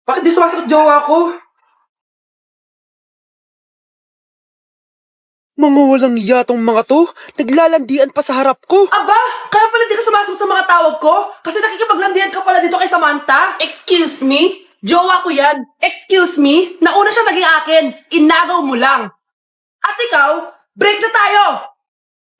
Bakit di sumasagot jowa ko? Mga walang yatong mga to, naglalandian pa sa harap ko. Aba, kaya pala di ka sumasagot sa mga tawag ko? Kasi nakikipaglandian ka pala dito kay Samantha? Excuse me? Jowa ko yan. Excuse me? Nauna siya naging akin. Inagaw mo lang. At ikaw, break na tayo!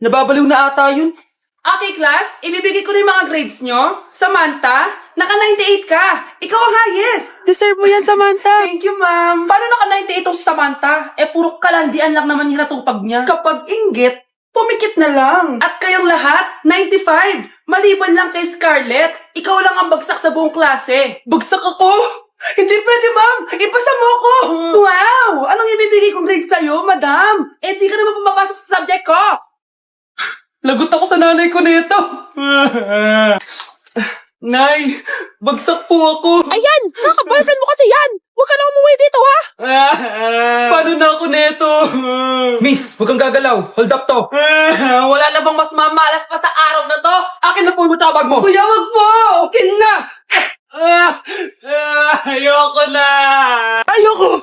Nababaliw na ata yun. Okay, class. Ibibigay ko na yung mga grades nyo. Samantha, naka-98 ka. Ikaw ang highest. Deserve mo yan, Samantha. Thank you, ma'am. Paano naka-98 si Samantha? Puro kalandian lang naman hinatupag niya. Kapag inggit, pumikit na lang. At kayong lahat, 95. Maliban lang kay Scarlett. Ikaw lang ang bagsak sa buong klase. Bagsak ako? Hindi pwede, ma'am. Ipasa mo ako. Wow! Anong ibibigay kong grade sa'yo, madam? Di ka naman pumapasok sa subject ko. Lagot ako sa nanay ko nito. Nay, bagsak po ako. Ayan! Kaka-boyfriend mo kasi yan! Huwag ka na umuwi dito, ha? Paano na ako nito? Miss, huwag kang gagalaw. Hold up to. Wala na bang mas mamalas pa sa araw na to? Akin na phone mo, tawag mo. Kuya, wag po. Akin na. Ayoko na. Ayoko.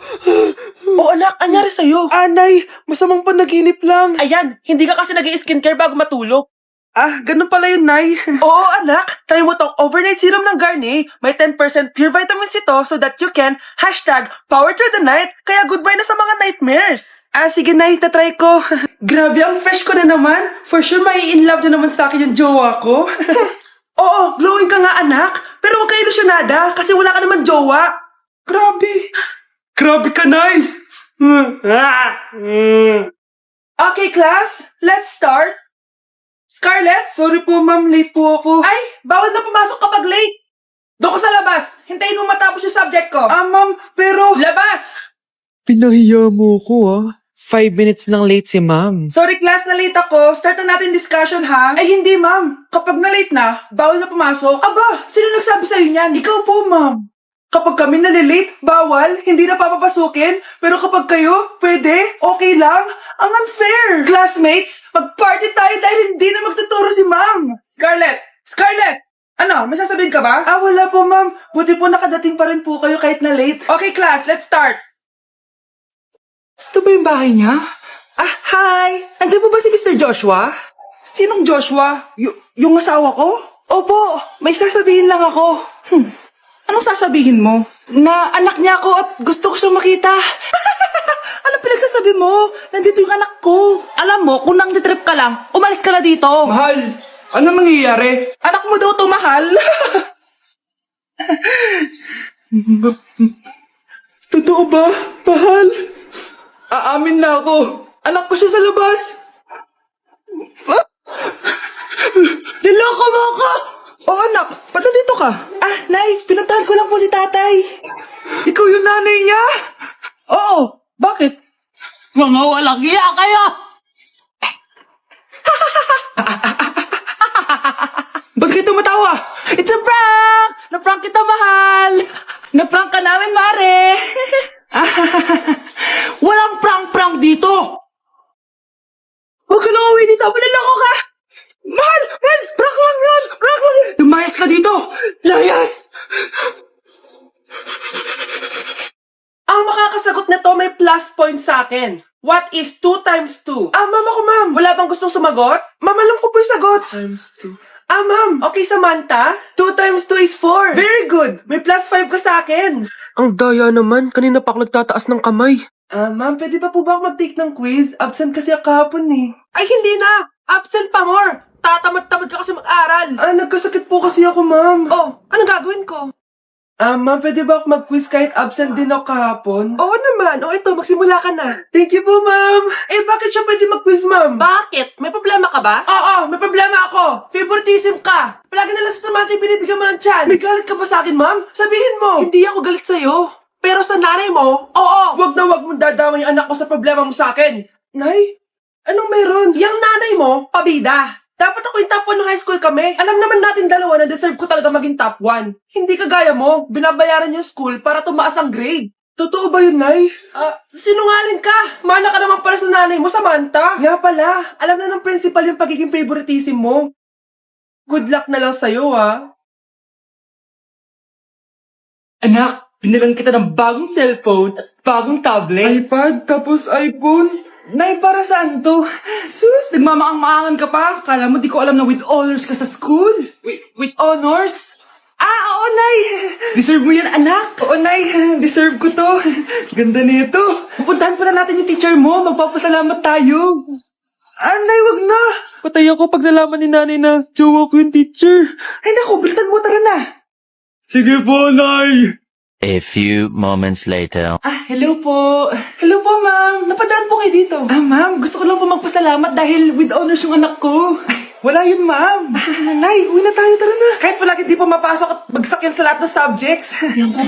O anak, anyari sa'yo? Anay, masamang panaginip lang. Ayan, hindi ka kasi nag-i-skincare bago matulog. Ganun pala yun, Nay. Oo, anak. Try mo tong overnight serum ng Garnier. May 10% pure vitamins ito so that you can #power through the night. Kaya goodbye na sa mga nightmares. Sige, Nay. Tatry ko. Grabe, ang fresh ko na naman. For sure, may in love na naman sa akin yung jowa ko. Oo, glowing ka nga, anak. Pero huwag ka ilusyonada kasi wala ka naman jowa. Grabe. Grabe ka, Nay. Okay, class. Let's start. Scarlett? Sorry po, ma'am. Late po ako. Ay, bawal na pumasok kapag late. Doon ko sa labas. Hintayin mo matapos yung subject ko. Ma'am, pero... Labas! Pinahiya mo ko, 5 minutes nang late si ma'am. Sorry, class, na late ako. Start na natin discussion, ha? Ay, hindi, ma'am. Kapag na late na, bawal na pumasok. Aba, sino nagsabi sa'yo niyan? Ikaw po, ma'am. Kapag kami nalilate, bawal, hindi na papapasukin. Pero kapag kayo, pwede, okay lang. Ang unfair. Classmates, mag-party tayo dahil hindi na magtuturo si ma'am. Scarlett! Scarlett! Ano, may sasabihin ka ba? Wala po, ma'am. Buti po nakadating pa rin po kayo kahit na late. Okay, class, let's start. Ito ba yung bahay niya? Hi! Nandiyan po ba si Mr. Joshua? Sinong Joshua? Yung asawa ko? Opo, may sasabihin lang ako. Anong sasabihin mo? Na anak niya ako at gusto ko siyang makita. Anong pinagsasabi mo? Nandito yung anak ko. Alam mo, kung nang trip ka lang, umalis ka na dito. Mahal, ano nangyayari? Anak mo daw to, mahal. Totoo ba, mahal? Aamin na ako. Anak ko siya sa labas. Niloko mo ako! Oo, anak. Ba't nandito ka? Nay. Pinuntahan ko lang po si tatay. Ikaw yung nanay niya? Oo. Bakit? Mga walang iya kayo! Ba't kayo tumatawa? It's a prank! Na-prank kita, mahal! Na-prank ka namin, mare! Walang prank-prank dito! Huwag ka na uwi dito. Manaloko ka! Mahal! Mahal! Prank lang yun! Prank lang yun! Lumayas ka dito! Layas! Ang makakasagot na to may plus point sa akin. What is 2 times 2? Ma'am ako, ma'am. Wala bang gustong sumagot? Ma'am, alam ko po yung sagot. Times 2. Ma'am. Okay, Samantha. 2 times 2 is 4. Very good. May plus 5 ka sa akin. Ang daya naman. Kanina pa ako nagtataas ng kamay. Ma'am, pwede pa po ba ako mag-take ng quiz? Absent kasi ako kahapon eh. Ay, hindi na! Absent pa more! Tatamad-tamad ka kasi mag-aral. Nagkasakit po kasi ako, ma'am. Oh, ano gagawin ko? Ma'am, pwede ba ako mag-quiz kahit absent din ako kahapon? Oo naman. Ito, magsimula ka na. Thank you po, ma'am. Bakit siya pwede mag-quiz, ma'am? Bakit? May problema ka ba? Oo, may problema ako. Favoritism ka. Palagi na lang sa Samantha binibigyan mo ng chance. May galit ka ba sa akin, ma'am? Sabihin mo. Hindi ako galit sa'yo. Pero sa nanay mo, oo. Wag na wag mong dadama yung anak ko sa problema mo sa akin. Nay, anong meron? Yang nanay mo, pabida. Dapat ako yung top 1 ng high school kami. Alam naman natin dalawa na deserve ko talaga maging top 1. Hindi kagaya mo, binabayaran yung school para tumaas ang grade. Totoo ba yun, Nay? Sinungaling ka. Mana ka naman para sa nanay mo, Samantha. Nga pala, alam na ng principal yung pagiging favoritism mo. Good luck na lang sa'yo, ha? Anak, Binilan kita ng bagong cellphone at bagong tablet. iPad, tapos iPhone. Nay, para saan to? Sus, nagmamaang-maangan ka pa? Kala mo di ko alam na with honors ka sa school? With honors? Oo, Nay! Deserve mo yan, anak! Oo, Nay, deserve ko to. Ganda nito. Pupuntahan pa na natin yung teacher mo. Magpapasalamat tayo. Nay, wag na. Patay ako pag nalaman ni nanay na jowa ko yung teacher. Ay, naku, bilisan mo, tara na. Sige po, Nay! A few moments later. Hello po. Hello po, ma'am. Napadaan po kayo dito. Ma'am, gusto ko lang po magpasalamat dahil with honors yung anak ko. Wala yun, ma'am. Nay, uwi na tayo, tara na. Kahit palagi di pa mapasok at bagsak yan sa lahat ng subjects.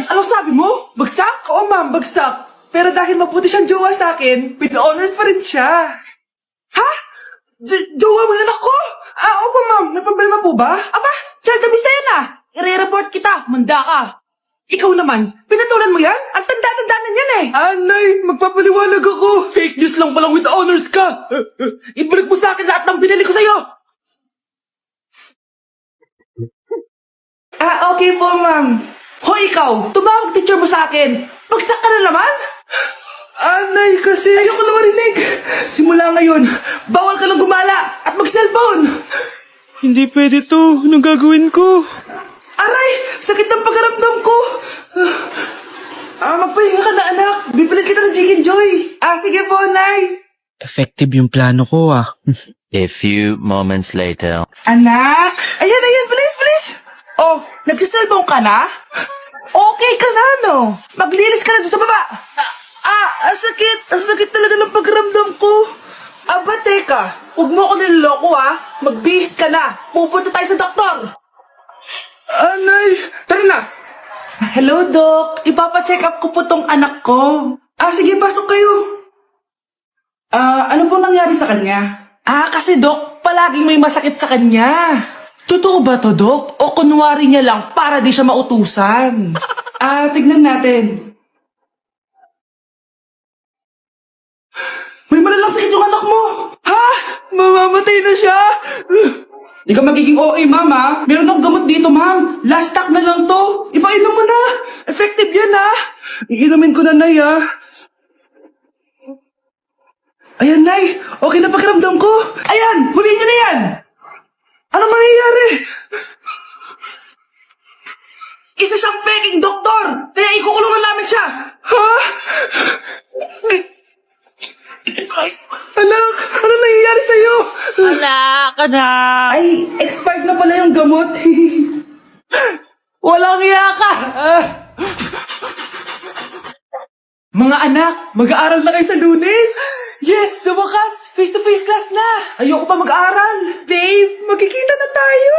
Ano sabi mo? Bagsak? Oo, ma'am, bagsak. Pero dahil mabuti siyang jowa sa akin, with honors pa rin siya. Ha? Jowa mo yan ako? Opo, ma'am. May problema po ba? Aba, child abuse na yan I-report kita, manda ka. Ikaw naman, pinatulan mo yan? Ang tanda-tanda na yan Nay, magpapaliwanag ako. Fake news lang palang with honors ka. Ibalik mo sa akin lahat ng binili ko sa'yo. Okay po, ma'am. Hoy, ikaw, tumawag teacher mo sa akin. Bagsak ka na naman? Nay, kasi ayoko na marinig. Simula ngayon, bawal ka lang gumala at mag-cellphone. Hindi pwede to. Anong gagawin ko? Aray! Sakit ng pagkaramdam ko! Magpahinga ka na, anak. Bipilit kita ng Chicken Joy. Sige po, Nay. Effective yung plano ko A few moments later. Anak! Ayan, please, please. Oh, nagsiselfone ka na? Okay ka na, no? Maglinis ka na doon sa baba. Sakit. Ang sakit talaga ng pagkaramdam ko. Aba, teka. Huwag mo ako niloloko Magbihis ka na. Pupunta tayo sa doktor. Nay. Tara na. Hello, Doc. Ipapacheck up ko po tong anak ko. Sige, pasok kayo. Ano po nangyari sa kanya? Kasi Doc, palaging may masakit sa kanya. Totoo ba to, Doc? O kunwari niya lang para di siya mautusan? Tignan natin. May malalang sakit yung anak mo. Ha? Mamamatay na siya. Di ka magiging OA, Mama. Meron akong gamot dito, Ma'am. Last stock na lang to. Ipainom mo na. Effective yan, Iinumin ko na, Nay, Ayan, Nay. Okay na pakiramdam ko. Ayan! Huliin niyo na yan! Ano mangyayari? Isa siyang peking doktor! Kaya ikukulong na namin siya! Ha? Anak, ano nangyayari sa'yo? anak! Ay, expired na pala yung gamot. Walang hiya ka! Mga anak, mag-aaral na kayo sa Lunes! Yes! Sa wakas, face-to-face class na! Ayoko pa mag-aaral! Babe, magkikita na tayo.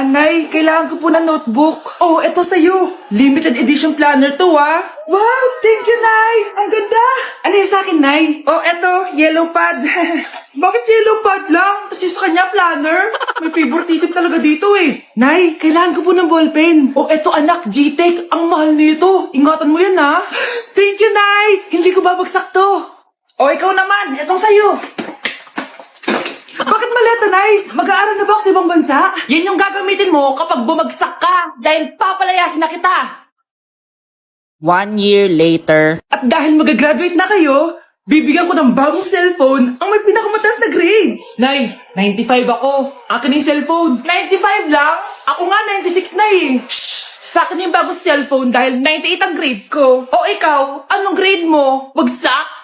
Nay, kailangan ko po ng notebook. Oh, eto sa'yo. Limited edition planner to, Wow, thank you, Nay. Ang ganda. Ano yung sa akin, Nay? Oh, eto, yellow pad. Bakit yellow pad lang? Tapos yung sa kanya, planner? May favoritism talaga dito Nay, kailangan ko po ng ballpen. Oh, eto anak, G-Tech. Ang mahal nito. Ingatan mo yan, Thank you, Nay. Hindi ko babagsak to. Oh, ikaw naman. Etong sa'yo. Bakit maleta, Nay? Mag-aaral na ba ako sa ibang bansa? Yan yung gagamitin mo kapag bumagsak ka dahil papalayasin na kita. 1 year later. At dahil mag-graduate na kayo, bibigyan ko ng bagong cellphone ang may pinakamataas na grades. Nay, 95 ako. Akin yung cellphone. 95 lang? Ako nga 96 na Shh! Sa akin yung bagong cellphone dahil 98 ang grade ko. O ikaw, anong grade mo? Bagsak?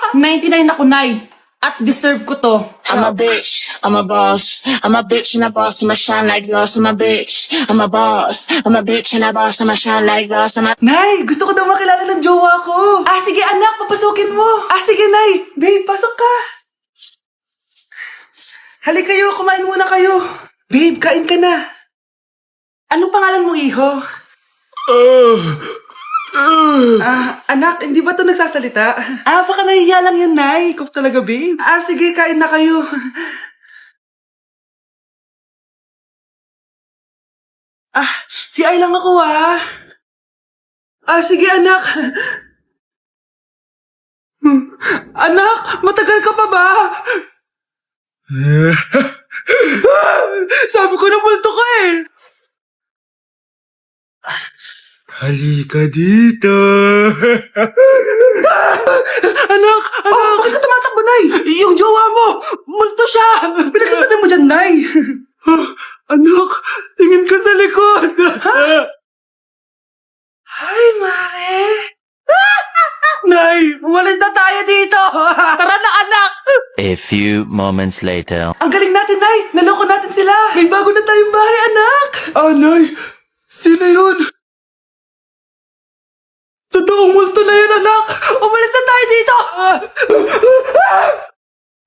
99 ako, Nay. At deserve ko to. I'm a bitch, I'm a boss. I'm a bitch and a boss, I'ma shine like gloss. I'm a bitch, I'm a boss. I'm a bitch and a boss, I'ma shine like gloss. I'm a Nay, gusto ko daw makilala ng jowa ko. Sige anak, papasukin mo. Sige, Nay. Babe, pasok ka. Halika kayo, kumain muna kayo. Babe, kain ka na. Anong pangalan mo, iho? Anak, hindi ba ito nagsasalita? Baka nahiya lang yan, Nay. Ikaw talaga, babe. Sige, kain na kayo. Si Ay lang ako, sige, anak. Anak, matagal ka pa ba? Sabi ko na multo ka Halika dito. Anak! Oh, bakit ka tumatakbo, Nay? Yung jowa mo! Multo siya! Pinagsasabi mo dyan, Nay! Anak, tingin ka sa likod. Ay, Mare! Nay! Umalis na tayo dito! Tara na, anak! A few moments later. Ang galing natin, Nay! Naloko natin sila! May bago na tayong bahay, anak! Nay! Sino yun? Totoong multo na yun, anak! Umalis na tayo dito!